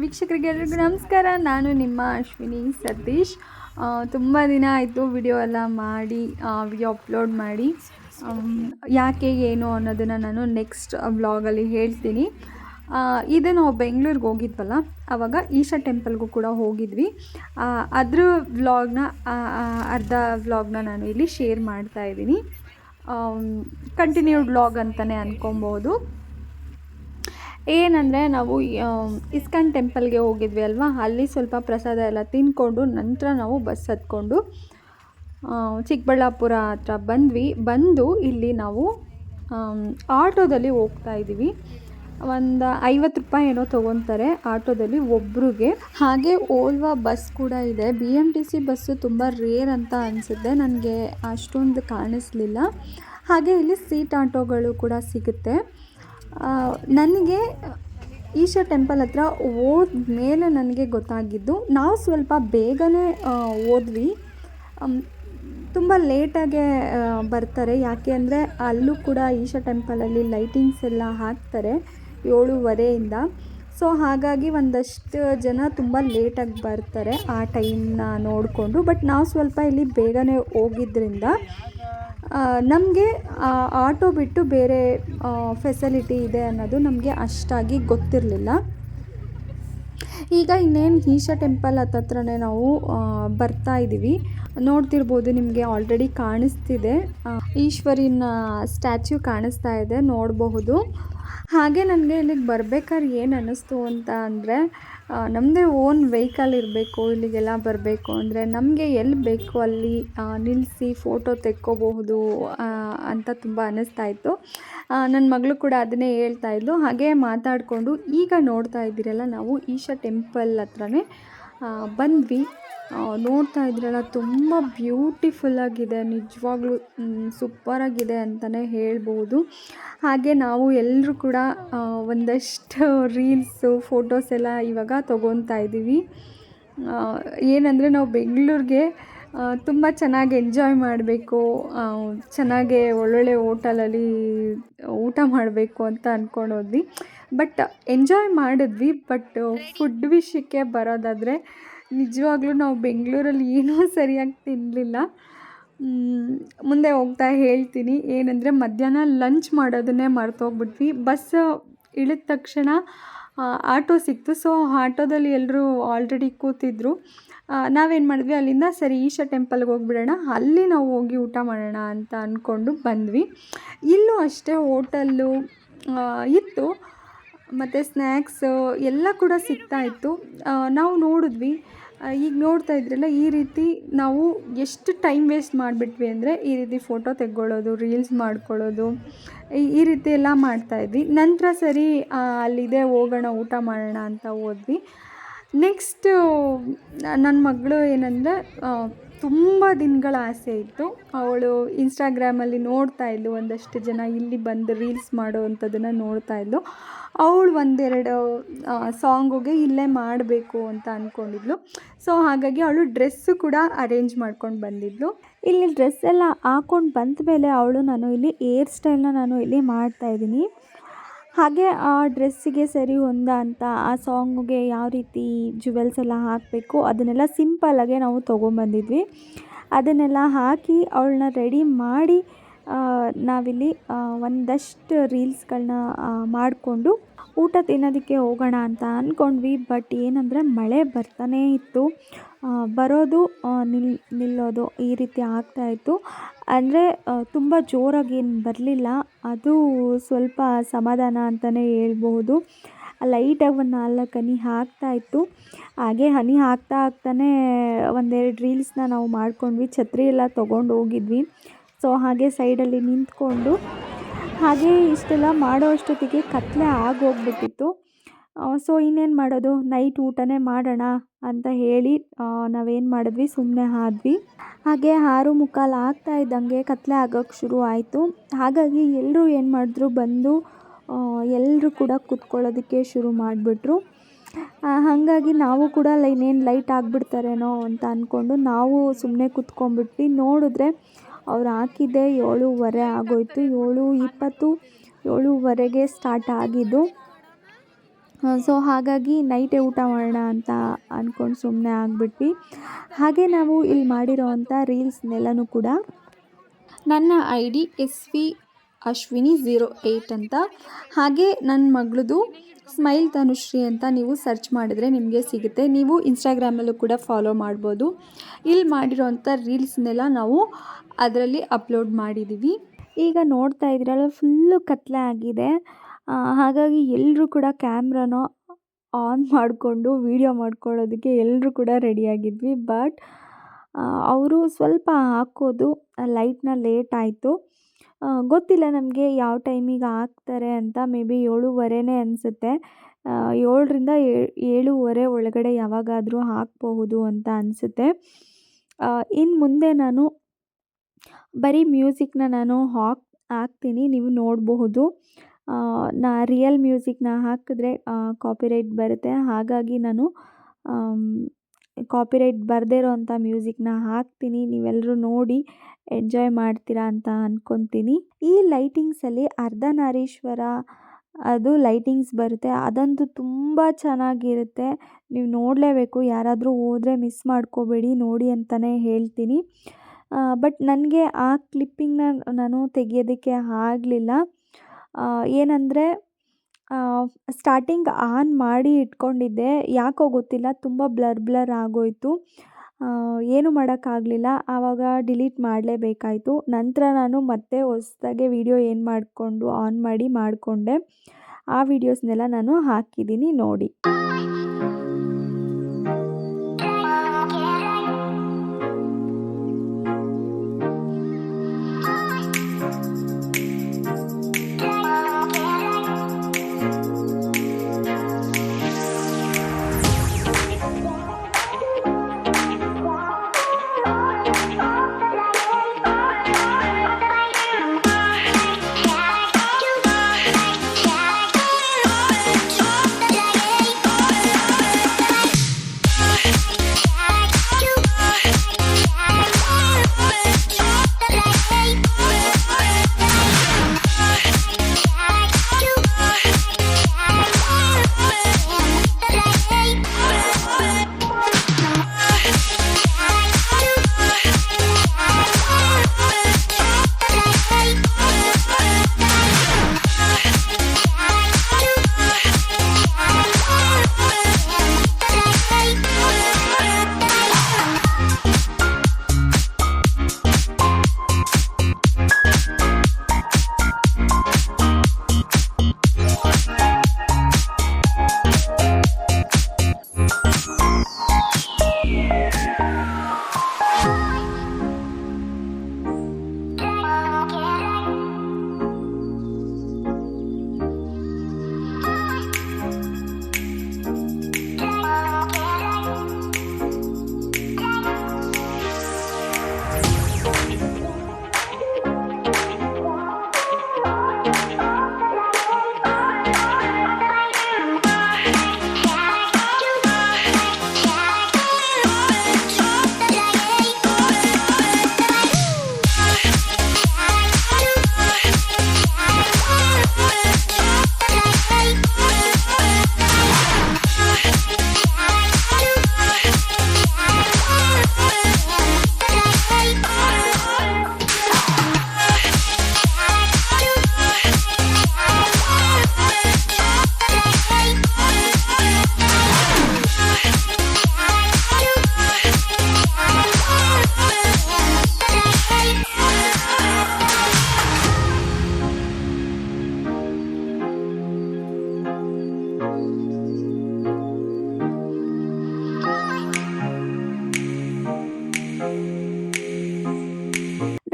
ವೀಕ್ಷಕರಿಗೆ ಎಲ್ರಿಗೂ ನಮಸ್ಕಾರ. ನಾನು ನಿಮ್ಮ ಅಶ್ವಿನಿ ಸತೀಶ್. ತುಂಬ ದಿನ ಆಯಿತು ವಿಡಿಯೋ ಎಲ್ಲ ಮಾಡಿ ವಿಡಿಯೋ ಅಪ್ಲೋಡ್ ಮಾಡಿ. ಯಾಕೆ ಏನು ಅನ್ನೋದನ್ನು ನಾನು ನೆಕ್ಸ್ಟ್ ವ್ಲಾಗಲ್ಲಿ ಹೇಳ್ತೀನಿ. ಇದು ನಾವು ಬೆಂಗಳೂರಿಗೆ ಹೋಗಿದ್ವಲ್ಲ, ಆವಾಗ ಈಶಾ ಟೆಂಪಲ್ಗೂ ಕೂಡ ಹೋಗಿದ್ವಿ. ಅದ್ರ ವ್ಲಾಗ್ನ ಅರ್ಧ ವ್ಲಾಗ್ನ ನಾನು ಇಲ್ಲಿ ಶೇರ್ ಮಾಡ್ತಾಯಿದ್ದೀನಿ. ಕಂಟಿನ್ಯೂಡ್ ವ್ಲಾಗ್ ಅಂತಲೇ ಅಂದ್ಕೊಬೋದು. ಏನಂದರೆ ನಾವು ಇಸ್ಕಾನ್ ಟೆಂಪಲ್ಗೆ ಹೋಗಿದ್ವಿ ಅಲ್ವಾ, ಅಲ್ಲಿ ಸ್ವಲ್ಪ ಪ್ರಸಾದ ಎಲ್ಲ ತಿಂದ್ಕೊಂಡು ನಂತರ ನಾವು ಬಸ್ ಹತ್ಕೊಂಡು ಚಿಕ್ಕಬಳ್ಳಾಪುರ ಹತ್ರ ಬಂದು ಇಲ್ಲಿ ನಾವು ಆಟೋದಲ್ಲಿ ಹೋಗ್ತಾಯಿದ್ದೀವಿ. ಒಂದು 50 ರೂಪಾಯಿ ಏನೋ ತೊಗೊತಾರೆ ಆಟೋದಲ್ಲಿ ಒಬ್ರಿಗೆ. ಹಾಗೆ ಓಲ್ವಾ ಬಸ್ ಕೂಡ ಇದೆ. BMTC ಬಸ್ಸು ತುಂಬ ರೇರ್ ಅಂತ ಅನಿಸುತ್ತೆ, ನನಗೆ ಅಷ್ಟೊಂದು ಕಾಣಿಸ್ಲಿಲ್ಲ. ಹಾಗೆ ಇಲ್ಲಿ ಸೀಟ್ ಆಟೋಗಳು ಕೂಡ ಸಿಗುತ್ತೆ. ನನಗೆ ಈಶಾ ಟೆಂಪಲ್ ಹತ್ರ ಹೋದ ಮೇಲೆ ನನಗೆ ಗೊತ್ತಾಗಿದ್ದು, ನಾವು ಸ್ವಲ್ಪ ಬೇಗನೆ ಹೋದ್ವಿ. ತುಂಬ ಲೇಟಾಗೆ ಬರ್ತಾರೆ, ಯಾಕೆ ಅಂದರೆ ಅಲ್ಲೂ ಕೂಡ ಈಶಾ ಟೆಂಪಲಲ್ಲಿ ಲೈಟಿಂಗ್ಸ್ ಎಲ್ಲ ಹಾಕ್ತಾರೆ 7:30ಇಂದ. ಸೊ ಹಾಗಾಗಿ ಒಂದಷ್ಟು ಜನ ತುಂಬ ಲೇಟಾಗಿ ಬರ್ತಾರೆ ಆ ಟೈಮ್ನ ನೋಡಿಕೊಂಡು. ಬಟ್ ನಾವು ಸ್ವಲ್ಪ ಇಲ್ಲಿ ಬೇಗನೆ ಹೋಗಿದ್ದರಿಂದ ನಮಗೆ ಆಟೋ ಬಿಟ್ಟು ಬೇರೆ ಫೆಸಿಲಿಟಿ ಇದೆ ಅನ್ನೋದು ನಮಗೆ ಅಷ್ಟಾಗಿ ಗೊತ್ತಿರಲಿಲ್ಲ. ಈಗ ಇನ್ನೇನು ಈಶಾ ಟೆಂಪಲ್ ಹತ್ತತ್ರನೇ ನಾವು ಬರ್ತಾ ಇದ್ದೀವಿ. ನೋಡ್ತಿರ್ಬೋದು, ನಿಮಗೆ ಆಲ್ರೆಡಿ ಕಾಣಿಸ್ತಿದೆ, ಈಶ್ವರಿನ ಸ್ಟ್ಯಾಚ್ಯೂ ಕಾಣಿಸ್ತಾ ಇದೆ, ನೋಡಬಹುದು. ಹಾಗೆ ನನಗೆ ಇಲ್ಲಿಗೆ ಬರ್ಬೇಕಾದ್ರೆ ಏನು ಅನ್ನಿಸ್ತು ಅಂತ ಅಂದರೆ, ನಮ್ಮದೇ ಓನ್ ವೆಹಿಕಲ್ ಇರಬೇಕು ಇಲ್ಲಿಗೆಲ್ಲ ಬರಬೇಕು ಅಂದರೆ. ನಮಗೆ ಎಲ್ಲಿ ಬೇಕು ಅಲ್ಲಿ ನಿಲ್ಲಿಸಿ ಫೋಟೋ ತೆಕ್ಕೋಬಹುದು ಅಂತ ತುಂಬ ಅನ್ನಿಸ್ತಾಯಿತ್ತು. ನನ್ನ ಮಗಳು ಕೂಡ ಅದನ್ನೇ ಹೇಳ್ತಾಯಿದ್ಲು. ಹಾಗೆ ಮಾತಾಡಿಕೊಂಡು ಈಗ ನೋಡ್ತಾ ಇದ್ದೀರಲ್ಲ, ನಾವು ಈಶಾ ಟೆಂಪಲ್ ಹತ್ರನೇ ಬಂದ್ವಿ. ನೋಡ್ತಾ ಇದ್ರಲ್ಲ, ತುಂಬ ಬ್ಯೂಟಿಫುಲ್ಲಾಗಿದೆ, ನಿಜವಾಗ್ಲೂ ಸೂಪರಾಗಿದೆ ಅಂತಲೇ ಹೇಳ್ಬೋದು. ಹಾಗೆ ನಾವು ಎಲ್ಲರೂ ಕೂಡ ಒಂದಷ್ಟು ರೀಲ್ಸು ಫೋಟೋಸ್ ಎಲ್ಲ ಇವಾಗ ತೊಗೊತಾ ಇದ್ದೀವಿ. ಏನಂದರೆ ನಾವು ಬೆಂಗಳೂರಿಗೆ ತುಂಬ ಚೆನ್ನಾಗಿ ಎಂಜಾಯ್ ಮಾಡಬೇಕು, ಚೆನ್ನಾಗೆ ಒಳ್ಳೊಳ್ಳೆ ಹೋಟೆಲಲ್ಲಿ ಊಟ ಮಾಡಬೇಕು ಅಂತ ಅಂದ್ಕೊಂಡೋದ್ವಿ. ಬಟ್ ಎಂಜಾಯ್ ಮಾಡಿದ್ವಿ. ಬಟ್ ಫುಡ್ ವಿಷಯಕ್ಕೆ ಬರೋದಾದರೆ, ನಿಜವಾಗ್ಲೂ ನಾವು ಬೆಂಗಳೂರಲ್ಲಿ ಏನೂ ಸರಿಯಾಗಿ ತಿನ್ನಲಿಲ್ಲ. ಮುಂದೆ ಹೋಗ್ತಾ ಹೇಳ್ತೀನಿ. ಏನಂದರೆ ಮಧ್ಯಾಹ್ನ ಲಂಚ್ ಮಾಡೋದನ್ನೇ ಮರ್ತೋಗ್ಬಿಟ್ವಿ. ಬಸ್ ಇಳಿದ ತಕ್ಷಣ ಆಟೋ ಸಿಕ್ತು. ಸೊ ಆಟೋದಲ್ಲಿ ಎಲ್ಲರೂ ಆಲ್ರೆಡಿ ಕೂತಿದ್ರು. ನಾವೇನು ಮಾಡಿದ್ವಿ, ಅಲ್ಲಿಂದ ಸರಿ ಈಶಾ ಟೆಂಪಲ್ಗೆ ಹೋಗ್ಬಿಡೋಣ, ಅಲ್ಲಿ ನಾವು ಹೋಗಿ ಊಟ ಮಾಡೋಣ ಅಂತ ಅಂದ್ಕೊಂಡು ಬಂದ್ವಿ. ಇಲ್ಲೂ ಅಷ್ಟೇ ಹೋಟೆಲ್ಲು ಇತ್ತು, ಮತ್ತು ಸ್ನ್ಯಾಕ್ಸು ಎಲ್ಲ ಕೂಡ ಸಿಗ್ತಾಯಿತ್ತು. ನಾವು ನೋಡಿದ್ವಿ. ಈಗ ನೋಡ್ತಾ ಇದ್ರಲ್ಲ, ಈ ರೀತಿ ನಾವು ಎಷ್ಟು ಟೈಮ್ ವೇಸ್ಟ್ ಮಾಡಿಬಿಟ್ವಿ ಅಂದರೆ, ಈ ರೀತಿ ಫೋಟೋ ತೆಕ್ಕೊಳ್ಳೋದು, ರೀಲ್ಸ್ ಮಾಡ್ಕೊಳ್ಳೋದು, ಈ ರೀತಿ ಎಲ್ಲ ಮಾಡ್ತಾಯಿದ್ವಿ. ನಂತರ ಸರಿ ಅಲ್ಲಿದೆ, ಹೋಗೋಣ ಊಟ ಮಾಡೋಣ ಅಂತ ಹೋದ್ವಿ. ನೆಕ್ಸ್ಟು ನನ್ನ ಮಗಳು ಏನಂದರೆ, ತುಂಬ ದಿನಗಳ ಆಸೆ ಇತ್ತು. ಅವಳು ಇನ್ಸ್ಟಾಗ್ರಾಮಲ್ಲಿ ನೋಡ್ತಾ ಇದ್ಲು, ಒಂದಷ್ಟು ಜನ ಇಲ್ಲಿ ಬಂದು ರೀಲ್ಸ್ ಮಾಡೋ ಅಂಥದ್ದನ್ನು ನೋಡ್ತಾ ಇದ್ಲು. ಅವಳು ಒಂದೆರಡು ಸಾಂಗುಗೆ ಇಲ್ಲೇ ಮಾಡಬೇಕು ಅಂತ ಅಂದ್ಕೊಂಡಿದ್ಲು. ಸೊ ಹಾಗಾಗಿ ಅವಳು ಡ್ರೆಸ್ಸು ಕೂಡ ಅರೇಂಜ್ ಮಾಡ್ಕೊಂಡು ಬಂದಿದ್ಲು. ಇಲ್ಲಿ ಡ್ರೆಸ್ ಎಲ್ಲ ಹಾಕ್ಕೊಂಡು ಬಂದ ಮೇಲೆ ನಾನು ಇಲ್ಲಿ ಏರ್ ಸ್ಟೈಲ್ನ ನಾನು ಇಲ್ಲಿ ಮಾಡ್ತಾಯಿದ್ದೀನಿ. ಹಾಗೆ ಆ ಡ್ರೆಸ್ಸಿಗೆ ಸರಿ ಹೊಂದ ಅಂತ ಆ ಸಾಂಗಿಗೆ ಯಾವ ರೀತಿ ಜುವೆಲ್ಸ್ ಎಲ್ಲ ಹಾಕಬೇಕು ಅದನ್ನೆಲ್ಲ ಸಿಂಪಲ್ಲಾಗೆ ನಾವು ತೊಗೊಂಬಂದಿದ್ವಿ. ಅದನ್ನೆಲ್ಲ ಹಾಕಿ ಅವಳನ್ನ ರೆಡಿ ಮಾಡಿ ನಾವಿಲ್ಲಿ ಒಂದಷ್ಟು ರೀಲ್ಸ್ಗಳನ್ನ ಮಾಡಿಕೊಂಡು ಊಟ ತಿನ್ನೋದಕ್ಕೆ ಹೋಗೋಣ ಅಂತ ಅಂದ್ಕೊಂಡ್ವಿ. ಬಟ್ ಏನಂದರೆ ಮಳೆ ಬರ್ತಾನೇ ಇತ್ತು, ಬರೋದು ನಿಲ್ಲೋದು ಈ ರೀತಿ ಆಗ್ತಾಯಿತ್ತು. ಅಂದರೆ ತುಂಬ ಜೋರಾಗಿ ಏನು ಬರಲಿಲ್ಲ, ಅದು ಸ್ವಲ್ಪ ಸಮಾಧಾನ ಅಂತಲೇ ಹೇಳ್ಬಹುದು. ಲೈಟಾಗಿ ಒಂದು 4 ಹನಿ ಹಾಕ್ತಾಯಿತ್ತು. ಹಾಗೆ ಹನಿ ಹಾಕ್ತಾನೆ ಒಂದೆರಡು ರೀಲ್ಸ್ನ ನಾವು ಮಾಡ್ಕೊಂಡ್ವಿ. ಛತ್ರಿ ಎಲ್ಲ ತೊಗೊಂಡು ಹೋಗಿದ್ವಿ. ಸೊ ಹಾಗೆ ಸೈಡಲ್ಲಿ ನಿಂತ್ಕೊಂಡು ಹಾಗೆ ಇಷ್ಟೆಲ್ಲ ಮಾಡೋ ಅಷ್ಟೊತ್ತಿಗೆ ಕತ್ತಲೆ ಆಗೋಗ್ಬಿಟ್ಟಿತ್ತು. ಸೊ ಇನ್ನೇನು ಮಾಡೋದು, ನೈಟ್ ಊಟನೇ ಮಾಡೋಣ ಅಂತ ಹೇಳಿ ನಾವೇನು ಮಾಡಿದ್ವಿ, ಸುಮ್ಮನೆ ಆದ್ವಿ. ಹಾಗೆ 6:45 ಆಗ್ತಾ ಇದ್ದಂಗೆ ಕತ್ತಲೆ ಆಗೋಕ್ಕೆ ಶುರು ಆಯಿತು. ಹಾಗಾಗಿ ಎಲ್ಲರೂ ಏನು ಮಾಡಿದ್ರು, ಬಂದು ಎಲ್ಲರೂ ಕೂಡ ಕೂತ್ಕೊಳ್ಳೋದಕ್ಕೆ ಶುರು ಮಾಡಿಬಿಟ್ರು. ಹಾಗಾಗಿ ನಾವು ಕೂಡ ಇನ್ನೇನು ಲೈಟ್ ಆಗಿಬಿಡ್ತಾರೇನೋ ಅಂತ ಅಂದ್ಕೊಂಡು ನಾವು ಸುಮ್ಮನೆ ಕೂತ್ಕೊಂಡ್ಬಿಟ್ವಿ. ನೋಡಿದ್ರೆ ಅವ್ರು ಹಾಕಿದ್ದೆ 7:30 ಆಗೋಯಿತು. 7:20 7:15ಗೆ ಸ್ಟಾರ್ಟ್ ಆಗಿದ್ದು. ಸೊ ಹಾಗಾಗಿ ನೈಟೇ ಊಟ ಮಾಡೋಣ ಅಂತ ಅಂದ್ಕೊಂಡು ಸುಮ್ಮನೆ ಆಗಿಬಿಟ್ವಿ. ಹಾಗೆ ನಾವು ಇಲ್ಲಿ ಮಾಡಿರೋವಂಥ ರೀಲ್ಸ್ನೆಲ್ಲನೂ ಕೂಡ ನನ್ನ ID SV ಅಶ್ವಿನಿ 08 ಅಂತ, ಹಾಗೆ ನನ್ನ ಮಗಳದು ಸ್ಮೈಲ್ ತನುಶ್ರೀ ಅಂತ ನೀವು ಸರ್ಚ್ ಮಾಡಿದ್ರೆ ನಿಮಗೆ ಸಿಗುತ್ತೆ. ನೀವು ಇನ್ಸ್ಟಾಗ್ರಾಮಲ್ಲೂ ಕೂಡ ಫಾಲೋ ಮಾಡ್ಬೋದು. ಇಲ್ಲಿ ಮಾಡಿರೋವಂಥ ರೀಲ್ಸ್ನೆಲ್ಲ ನಾವು ಅದರಲ್ಲಿ ಅಪ್ಲೋಡ್ ಮಾಡಿದ್ದೀವಿ. ಈಗ ನೋಡ್ತಾ ಇದ್ರಲ್ಲ ಫುಲ್ಲು ಕತ್ಲೆ ಆಗಿದೆ. ಹಾಗಾಗಿ ಎಲ್ಲರೂ ಕೂಡ ಕ್ಯಾಮ್ರಾನ ಆನ್ ಮಾಡಿಕೊಂಡು ವೀಡಿಯೋ ಮಾಡ್ಕೊಳ್ಳೋದಕ್ಕೆ ಎಲ್ಲರೂ ಕೂಡ ರೆಡಿಯಾಗಿದ್ವಿ. ಬಟ್ ಅವರು ಸ್ವಲ್ಪ ಹಾಕೋದು ಲೈಟ್ನ ಲೇಟ್ ಆಯಿತು. ಗೊತ್ತಿಲ್ಲ ನಮಗೆ ಯಾವ ಟೈಮಿಗೆ ಹಾಕ್ತಾರೆ ಅಂತ. ಮೇ ಬಿ 7:30 ಅನಿಸುತ್ತೆ. 7ರಿಂದ 7:30 ಒಳಗಡೆ ಯಾವಾಗಾದರೂ ಹಾಕಬಹುದು ಅಂತ ಅನಿಸುತ್ತೆ. ಇನ್ನು ಮುಂದೆ ನಾನು ಬರೀ ಮ್ಯೂಸಿಕ್ನ ನಾನು ಹಾಕ್ತೀನಿ, ನೀವು ನೋಡಬಹುದು. ರಿಯಲ್ ಮ್ಯೂಸಿಕ್ನ ಹಾಕಿದ್ರೆ ಕಾಪಿರೈಟ್ ಬರುತ್ತೆ. ಹಾಗಾಗಿ ನಾನು ಕಾಪಿರೈಟ್ ಬರದೇ ಇರೋವಂಥ ಮ್ಯೂಸಿಕ್ನ ಹಾಕ್ತೀನಿ. ನೀವೆಲ್ಲರೂ ನೋಡಿ ಎಂಜಾಯ್ ಮಾಡ್ತೀರಾ ಅಂತ ಅಂದ್ಕೊತೀನಿ. ಈ ಲೈಟಿಂಗ್ಸಲ್ಲಿ ಅರ್ಧನಾರೀಶ್ವರ ಅದು ಲೈಟಿಂಗ್ಸ್ ಬರುತ್ತೆ, ಅದಂತೂ ತುಂಬ ಚೆನ್ನಾಗಿರುತ್ತೆ. ನೀವು ನೋಡಲೇಬೇಕು. ಯಾರಾದರೂ ಹೋದರೆ ಮಿಸ್ ಮಾಡ್ಕೋಬೇಡಿ, ನೋಡಿ ಅಂತಲೇ ಹೇಳ್ತೀನಿ. ಬಟ್ ನನಗೆ ಆ ಕ್ಲಿಪ್ಪಿಂಗ್ನ ನಾನು ತೆಗಿಯೋದಕ್ಕೆ ಆಗಲಿಲ್ಲ. ಏನಂದರೆ ಸ್ಟಾರ್ಟಿಂಗ್ ಆನ್ ಮಾಡಿ ಇಟ್ಕೊಂಡಿದ್ದೆ, ಯಾಕೋ ಗೊತ್ತಿಲ್ಲ ತುಂಬ ಬ್ಲರ್ ಆಗೋಯಿತು. ಏನೂ ಮಾಡೋಕ್ಕಾಗಲಿಲ್ಲ. ಆವಾಗ ಡಿಲೀಟ್ ಮಾಡಲೇಬೇಕಾಯಿತು. ನಂತರ ನಾನು ಮತ್ತೆ ಹೊಸದಾಗೆ ವಿಡಿಯೋ ಆನ್ ಮಾಡಿ ಮಾಡಿಕೊಂಡೆ. ಆ ವಿಡಿಯೋಸ್ನೆಲ್ಲ ನಾನು ಹಾಕಿದ್ದೀನಿ ನೋಡಿ.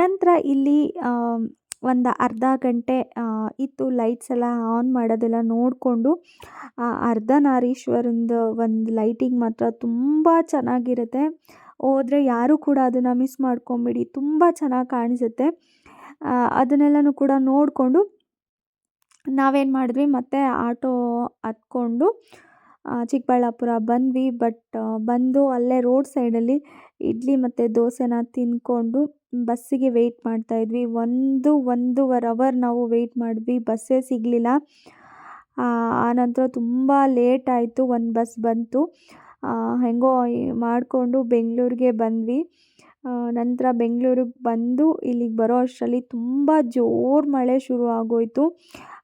ನಂತರ ಇಲ್ಲಿ ಒಂದು ಅರ್ಧ ಗಂಟೆ ಇತ್ತು ಲೈಟ್ಸ್ ಎಲ್ಲ ಆನ್ ಮಾಡೋದೆಲ್ಲ ನೋಡಿಕೊಂಡು ಅರ್ಧನಾರೀಶ್ವರಂದು ಒಂದು ಲೈಟಿಂಗ್ ಮಾತ್ರ ತುಂಬ ಚೆನ್ನಾಗಿರುತ್ತೆ. ಹೋದರೆ ಯಾರೂ ಕೂಡ ಅದನ್ನು ಮಿಸ್ ಮಾಡ್ಕೊಂಬಿಡಿ, ತುಂಬ ಚೆನ್ನಾಗಿ ಕಾಣಿಸುತ್ತೆ. ಅದನ್ನೆಲ್ಲನೂ ಕೂಡ ನೋಡಿಕೊಂಡು ನಾವೇನು ಮಾಡಿದ್ವಿ, ಮತ್ತೆ ಆಟೋ ಹತ್ಕೊಂಡು ಚಿಕ್ಕಬಳ್ಳಾಪುರ ಬಂದ್ವಿ. ಬಟ್ ಬಂದು ಅಲ್ಲೇ ರೋಡ್ ಸೈಡಲ್ಲಿ ಇಡ್ಲಿ ಮತ್ತು ದೋಸೆನ ತಿಂದ್ಕೊಂಡು ಬಸ್ಸಿಗೆ ವೆಯ್ಟ್ ಮಾಡ್ತಾಯಿದ್ವಿ. 1.5 ಅವರ್ ನಾವು ವೆಯ್ಟ್ ಮಾಡಿದ್ವಿ, ಬಸ್ಸೇ ಸಿಗಲಿಲ್ಲ. ಆನಂತರ ತುಂಬ ಲೇಟ್ ಆಯಿತು. ಒಂದು ಬಸ್ ಬಂತು, ಹೆಂಗೋ ಮಾಡಿಕೊಂಡು ಬೆಂಗಳೂರಿಗೆ ಬಂದ್ವಿ. ನಂತರ ಬೆಂಗಳೂರಿಗೆ ಬಂದು ಇಲ್ಲಿಗೆ ಬರೋ ಅಷ್ಟರಲ್ಲಿ ತುಂಬ ಜೋರು ಮಳೆ ಶುರು ಆಗೋಯಿತು.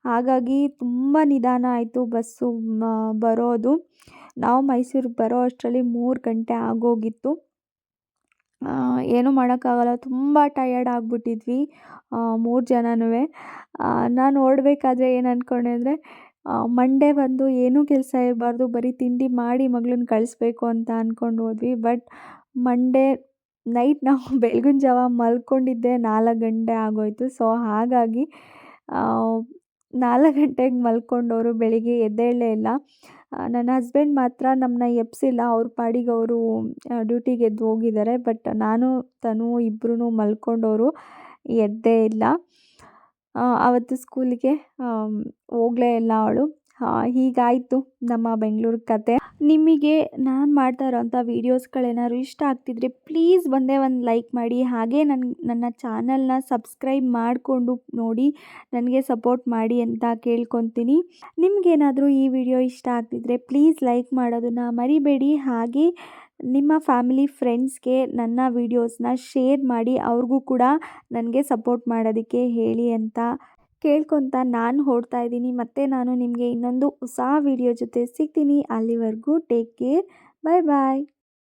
ಹಾಗಾಗಿ ತುಂಬ ನಿಧಾನ ಆಯಿತು ಬಸ್ಸು ಬರೋದು. ನಾವು ಮೈಸೂರಿಗೆ ಬರೋ ಅಷ್ಟರಲ್ಲಿ 3 ಗಂಟೆ ಆಗೋಗಿತ್ತು. ಏನೂ ಮಾಡೋಕ್ಕಾಗಲ್ಲ, ತುಂಬ ಟಯರ್ಡ್ ಆಗಿಬಿಟ್ಟಿದ್ವಿ 3 ಜನನೂ. ನಾನು ಹೊರಡ್ಬೇಕಾದ್ರೆ ಏನು ಅಂದ್ಕೊಂಡೆ ಅಂದರೆ ಮಂಡೇ ಬಂದು ಏನೂ ಕೆಲಸ ಇರಬಾರ್ದು, ಬರೀ ತಿಂಡಿ ಮಾಡಿ ಮಗಳನ್ನ ಕಳಿಸ್ಬೇಕು ಅಂತ ಅಂದ್ಕೊಂಡು ಹೋದ್ವಿ. ಬಟ್ ಮಂಡೇ ನೈಟ್ ನಾವು ಬೆಳಗಿನ ಜಾವ ಮಲ್ಕೊಂಡಿದ್ದೆ 4 ಗಂಟೆ ಆಗೋಯಿತು. ಸೊ ಹಾಗಾಗಿ 4 ಗಂಟೆಗೆ ಮಲ್ಕೊಂಡವರು ಬೆಳಿಗ್ಗೆ ಎದ್ದೇಳಲೇ ಇಲ್ಲ. ನನ್ನ ಹಸ್ಬೆಂಡ್ ಮಾತ್ರ ನಮ್ಮನ್ನ ಎಬ್ಬಿಸಿಲ್ಲ, ಅವ್ರ ಪಾಡಿಗೆ ಅವರು ಡ್ಯೂಟಿಗೆ ಎದ್ದು ಹೋಗಿದ್ದಾರೆ. ಬಟ್ ನಾನು ತನು ಇಬ್ಬರೂ ಮಲ್ಕೊಂಡವರು, ಎದ್ದೇ ಇಲ್ಲ. ಆವತ್ತು ಸ್ಕೂಲಿಗೆ ಹೋಗಲೇ ಇಲ್ಲ ಅವಳು. ಹೀಗಾಯಿತು ನಮ್ಮ ಬೆಂಗಳೂರು ಕತೆ. ನಿಮಗೆ ನಾನು ಮಾಡ್ತಾ ಇರೋಂಥ ವೀಡಿಯೋಸ್ಗಳೇನಾದ್ರು ಇಷ್ಟ ಆಗ್ತಿದ್ರೆ ಪ್ಲೀಸ್ ಒಂದೇ ಒಂದು ಲೈಕ್ ಮಾಡಿ. ಹಾಗೆ ನನ್ನ ಚಾನಲ್ನ ಸಬ್ಸ್ಕ್ರೈಬ್ ಮಾಡಿಕೊಂಡು ನೋಡಿ, ನನಗೆ ಸಪೋರ್ಟ್ ಮಾಡಿ ಅಂತ ಕೇಳ್ಕೊತೀನಿ. ನಿಮಗೇನಾದರೂ ಈ ವಿಡಿಯೋ ಇಷ್ಟ ಆಗ್ತಿದ್ರೆ ಪ್ಲೀಸ್ ಲೈಕ್ ಮಾಡೋದನ್ನು ಮರಿಬೇಡಿ. ಹಾಗೆ ನಿಮ್ಮ ಫ್ಯಾಮಿಲಿ ಫ್ರೆಂಡ್ಸ್ಗೆ ನನ್ನ ವೀಡಿಯೋಸ್ನ ಶೇರ್ ಮಾಡಿ, ಅವ್ರಿಗೂ ಕೂಡ ನನಗೆ ಸಪೋರ್ಟ್ ಮಾಡೋದಕ್ಕೆ ಹೇಳಿ ಅಂತ ಕೇಳ್ಕೊತ ನಾನು ಹೊರಡ್ತಾ ಇದ್ದೀನಿ. ಮತ್ತೆ ನಾನು ನಿಮಗೆ ಇನ್ನೊಂದು ಹೊಸ ವಿಡಿಯೋ ಜೊತೆ ಸಿಗ್ತೀನಿ. ಅಲ್ಲಿವರೆಗೂ ಟೇಕ್ ಕೇರ್, ಬಾಯ್ ಬಾಯ್.